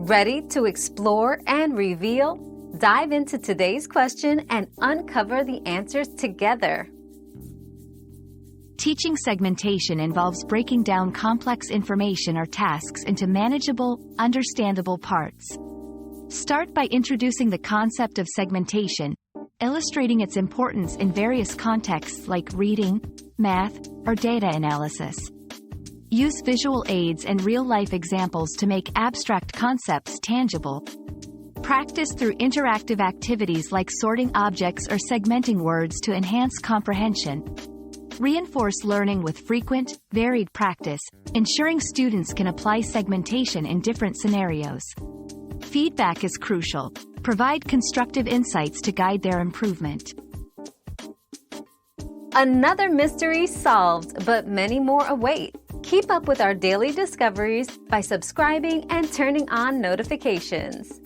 Ready to explore and reveal? Dive into today's question and uncover the answers together. Teaching segmentation involves breaking down complex information or tasks into manageable, understandable parts. Start by introducing the concept of segmentation, illustrating its importance in various contexts like reading, math, or data analysis. Use visual aids and real-life examples to make abstract concepts tangible. Practice through interactive activities like sorting objects or segmenting words to enhance comprehension. Reinforce learning with frequent, varied practice, ensuring students can apply segmentation in different scenarios. Feedback is crucial. Provide constructive insights to guide their improvement. Another mystery solved, but many more await. Keep up with our daily discoveries by subscribing and turning on notifications.